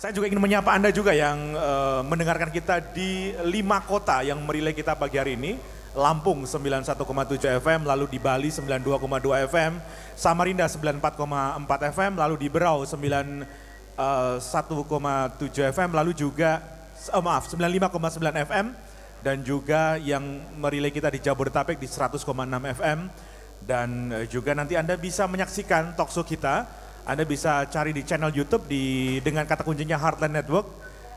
Saya juga ingin menyapa Anda juga yang mendengarkan kita di 5 kota yang merilai kita pagi hari ini. Lampung 91,7 FM, lalu di Bali 92,2 FM, Samarinda 94,4 FM, lalu di Berau 91,7 FM, lalu juga 95,9 FM, dan juga yang merilai kita di Jabodetabek di 100,6 FM. Dan juga nanti Anda bisa menyaksikan talkshow kita. Anda bisa cari di channel YouTube dengan kata kuncinya Heartland Network.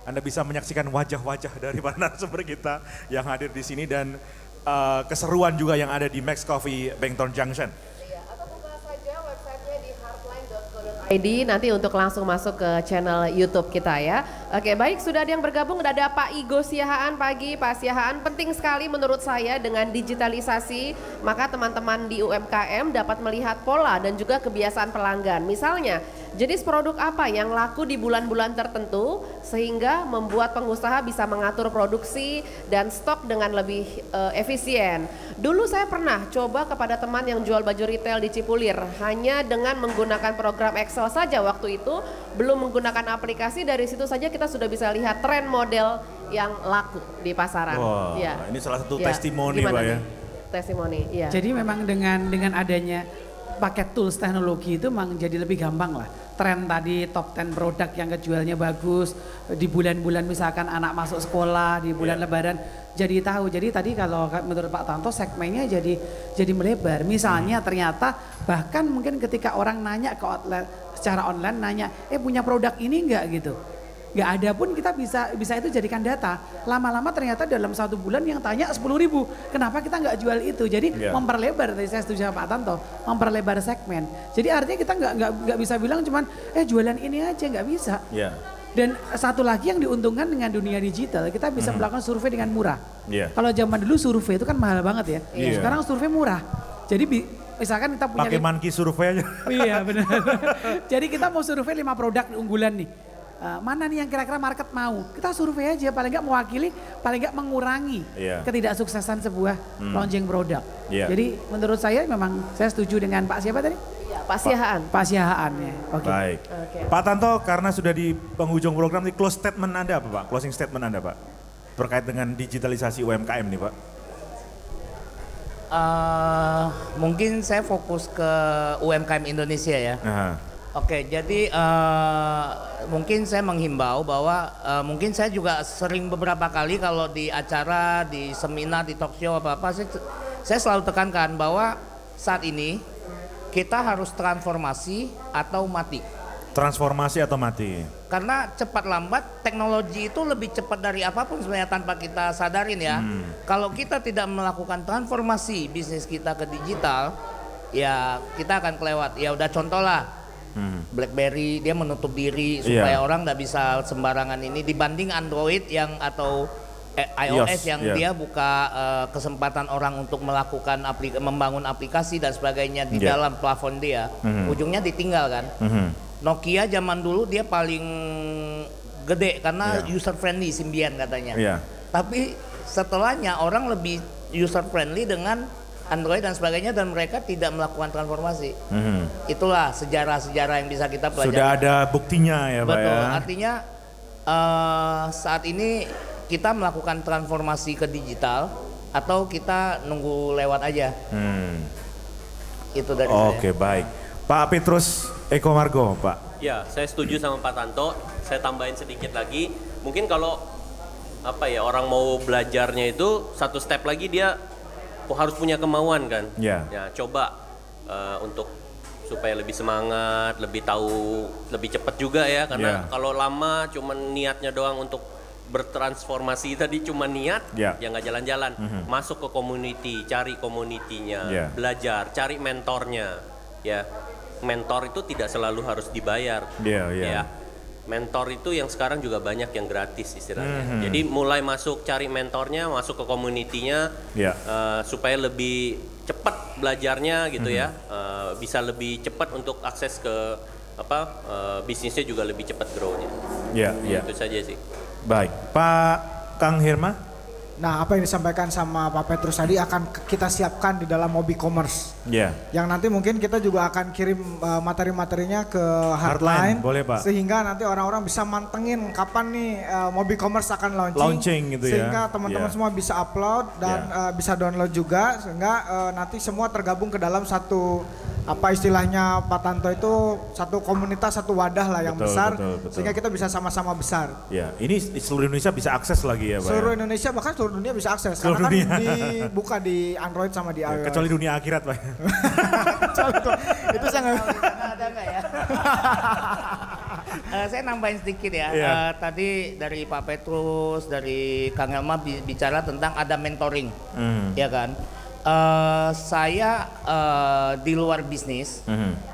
Anda bisa menyaksikan wajah-wajah dari para narasumber kita yang hadir di sini dan keseruan juga yang ada di Max Coffee Bangtown Junction. Iya, atau buka saja websitenya di heartline.co.id nanti untuk langsung masuk ke channel YouTube kita ya. Oke, baik, sudah ada yang bergabung, ada Pak Igo Siahaan pagi. Pak Siahaan, penting sekali menurut saya dengan digitalisasi, maka teman-teman di UMKM dapat melihat pola dan juga kebiasaan pelanggan. Misalnya, jenis produk apa yang laku di bulan-bulan tertentu sehingga membuat pengusaha bisa mengatur produksi dan stok dengan lebih efisien. Dulu saya pernah coba kepada teman yang jual baju retail di Cipulir, hanya dengan menggunakan program Excel saja waktu itu, belum menggunakan aplikasi. Dari situ saja kita sudah bisa lihat tren model yang laku di pasaran. Wah, ya. Ini salah satu testimoni Pak ya. Testimoni, iya. Jadi memang dengan adanya paket tools teknologi itu memang jadi lebih gampang lah. Tren tadi top 10 produk yang kejualnya bagus di bulan-bulan misalkan anak masuk sekolah di bulan Lebaran jadi tahu. Jadi tadi kalau menurut Pak Tanto segmennya jadi melebar. Misalnya ternyata bahkan mungkin ketika orang nanya ke outlet secara online nanya, punya produk ini enggak gitu. Nggak ada pun kita bisa itu jadikan data. Lama-lama ternyata dalam 1 bulan yang tanya 10.000. Kenapa kita nggak jual itu? Jadi memperlebar, tadi saya setuju sama Pak Tanto, memperlebar segmen. Jadi artinya kita nggak bisa bilang cuman jualan ini aja, nggak bisa. Dan satu lagi yang diuntungkan dengan dunia digital, kita bisa melakukan survei dengan murah. Kalau zaman dulu survei itu kan mahal banget ya. Sekarang survei murah. Jadi misalkan kita punya pakai monkey survei aja. Iya benar. Jadi kita mau survei 5 produk unggulan nih. Mana nih yang kira-kira market mau? Kita survei aja, paling nggak mewakili, paling nggak mengurangi ketidaksuksesan sebuah launching produk. Jadi menurut saya memang saya setuju dengan Pak siapa tadi? Ya, Pak Siahaan. Pak Siahaan ya. Oke. Baik. Pak Tanto, karena sudah di penghujung program, nih close statement Anda apa Pak? Closing statement Anda Pak? Terkait dengan digitalisasi UMKM nih Pak. Mungkin saya fokus ke UMKM Indonesia ya. Oke, jadi mungkin saya menghimbau bahwa mungkin saya juga sering beberapa kali kalau di acara, di seminar, di talk show apa-apa, saya selalu tekankan bahwa saat ini kita harus transformasi atau mati. Transformasi atau mati? Karena cepat lambat teknologi itu lebih cepat dari apapun sebenarnya tanpa kita sadarin ya. Kalau kita tidak melakukan transformasi bisnis kita ke digital, ya kita akan kelewat. Ya udah contoh lah. BlackBerry dia menutup diri supaya orang nggak bisa sembarangan ini dibanding Android yang atau iOS yang dia buka kesempatan orang untuk melakukan membangun aplikasi dan sebagainya di dalam plafon dia, ujungnya ditinggal kan. Nokia zaman dulu dia paling gede karena user friendly Symbian katanya. Tapi setelahnya orang lebih user friendly dengan Android dan sebagainya dan mereka tidak melakukan transformasi. Itulah sejarah-sejarah yang bisa kita pelajari. Sudah ada buktinya ya Pak. Betul, artinya saat ini kita melakukan transformasi ke digital atau kita nunggu lewat aja. Itu dari saya. Oke, baik. Pak Petrus Eko Margo Pak. Ya, saya setuju sama Pak Tanto. Saya tambahin sedikit lagi. Mungkin kalau orang mau belajarnya itu satu step lagi dia harus punya kemauan kan. Ya, coba untuk supaya lebih semangat, lebih tahu, lebih cepat juga ya. Karena kalau lama cuman niatnya doang untuk bertransformasi tadi cuma niat, ya nggak jalan-jalan. Masuk ke community, cari community-nya, belajar, cari mentornya. Ya, mentor itu tidak selalu harus dibayar. Ya. Mentor itu yang sekarang juga banyak yang gratis istilahnya. Jadi mulai masuk cari mentornya, masuk ke community-nya supaya lebih cepat belajarnya gitu ya. Bisa lebih cepat untuk akses ke bisnisnya juga lebih cepat grow-nya. Itu saja sih. Baik, Pak Kang Hirma. Nah, apa yang disampaikan sama Pak Petrus tadi akan kita siapkan di dalam Mobicommerce. Yang nanti mungkin kita juga akan kirim materi-materinya ke Heartline. Boleh, Pak. Sehingga nanti orang-orang bisa mantengin kapan nih Mobicommerce akan launching gitu ya. Sehingga teman-teman semua bisa upload dan bisa download juga sehingga nanti semua tergabung ke dalam satu apa istilahnya Pak Tanto itu satu komunitas, satu wadah lah yang besar sehingga kita bisa sama-sama besar. Ya, ini seluruh Indonesia bisa akses lagi ya, Pak. Seluruh Indonesia bahkan seluruh dunia bisa akses. Seluruh karena dunia. Kan dibuka di Android sama di iOS. Kecuali dunia akhirat, Pak. Itu sangat ada nggak ya? Saya nambahin sedikit ya. Tadi dari Pak Petrus, dari Kang Elma bicara tentang ada mentoring, ya kan? Saya di luar bisnis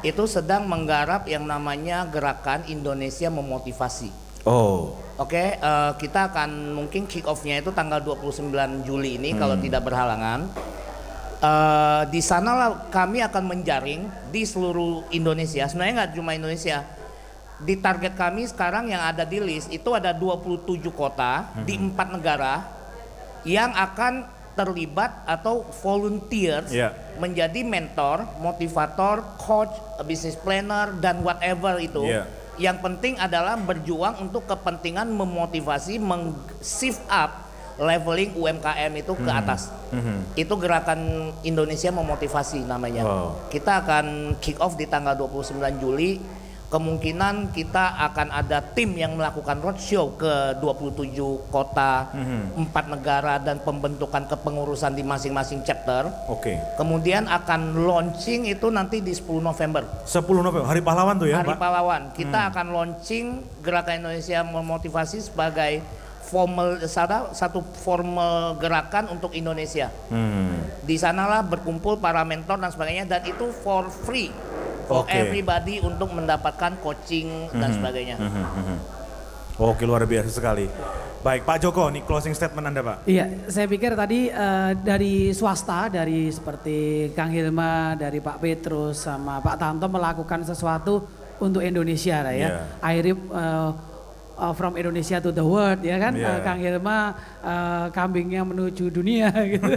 itu sedang menggarap yang namanya gerakan Indonesia Memotivasi. Oke, kita akan mungkin kick off-nya itu tanggal 29 Juli ini kalau tidak berhalangan. Di sanalah kami akan menjaring di seluruh Indonesia. Sebenarnya nggak cuma Indonesia. Di target kami sekarang yang ada di list itu ada 27 kota di 4 negara yang akan terlibat atau volunteer menjadi mentor, motivator, coach, business planner dan whatever itu. Yang penting adalah berjuang untuk kepentingan memotivasi, shift up leveling UMKM itu ke atas. Itu gerakan Indonesia Memotivasi namanya. Kita akan kick off di tanggal 29 Juli. Kemungkinan kita akan ada tim yang melakukan roadshow ke 27 kota, 4 negara dan pembentukan kepengurusan di masing-masing chapter. Kemudian akan launching itu nanti di 10 November. 10 November, Hari Pahlawan tuh ya, Hari Pak? Pahlawan. Kita akan launching Gerakan Indonesia Memotivasi sebagai satu formal gerakan untuk Indonesia. Di sanalah berkumpul para mentor dan sebagainya dan itu for free. For everybody untuk mendapatkan coaching dan sebagainya. Oke, luar biasa sekali. Baik, Pak Joko, nih closing statement Anda, Pak. Iya, saya pikir tadi dari swasta, dari seperti Kang Hilma, dari Pak Petrus sama Pak Tanto melakukan sesuatu untuk Indonesia lah ya. Akhirnya from Indonesia to the world ya kan. Kang Hilma kambingnya menuju dunia gitu.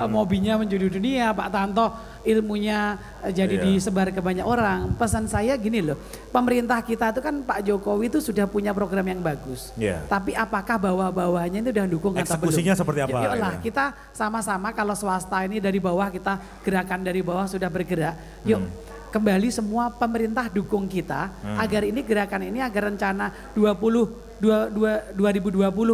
Mobilnya menuju dunia, Pak Tanto ilmunya jadi disebar ke banyak orang. Pesan saya gini loh, pemerintah kita itu kan Pak Jokowi itu sudah punya program yang bagus. Tapi apakah bawah-bawahnya itu udah dukung atau belum? Eksekusinya seperti apa? Yuklah kita sama-sama kalau swasta ini dari bawah, kita gerakan dari bawah sudah bergerak. Yuk kembali semua pemerintah dukung kita agar ini gerakan ini agar rencana 2020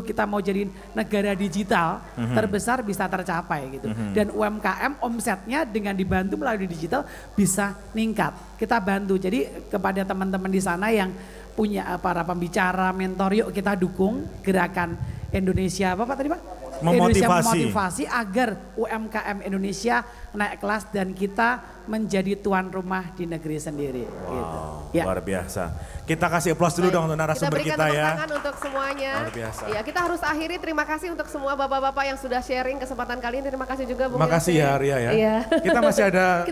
kita mau jadi negara digital terbesar bisa tercapai gitu. Dan UMKM omsetnya dengan dibantu melalui digital bisa meningkat. Kita bantu. Jadi kepada teman-teman di sana yang punya para pembicara, mentor, yuk kita dukung gerakan Indonesia apa Pak tadi Pak? Indonesia Memotivasi agar UMKM Indonesia naik kelas dan kita menjadi tuan rumah di negeri sendiri. Gitu. Luar biasa. Kita kasih aplaus dulu dong untuk narasumber kita ya. Kita berikan tepuk tangan untuk semuanya. Luar biasa. Ya, kita harus akhiri. Terima kasih untuk semua bapak-bapak yang sudah sharing kesempatan kali ini. Terima kasih juga Bung Terima kasih ya Ria ya. Iya. Kita masih ada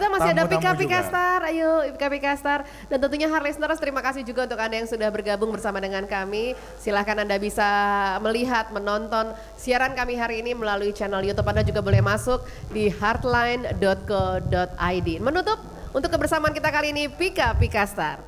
Pika Pika Star. Ayo Pika Pika Star. Dan tentunya Heart Listeners, terima kasih juga untuk Anda yang sudah bergabung bersama dengan kami. Silahkan Anda bisa melihat, menonton siaran kami hari ini melalui channel YouTube. Anda juga boleh masuk di heartline.co.id. Menutup untuk kebersamaan kita kali ini Pika Pika Star.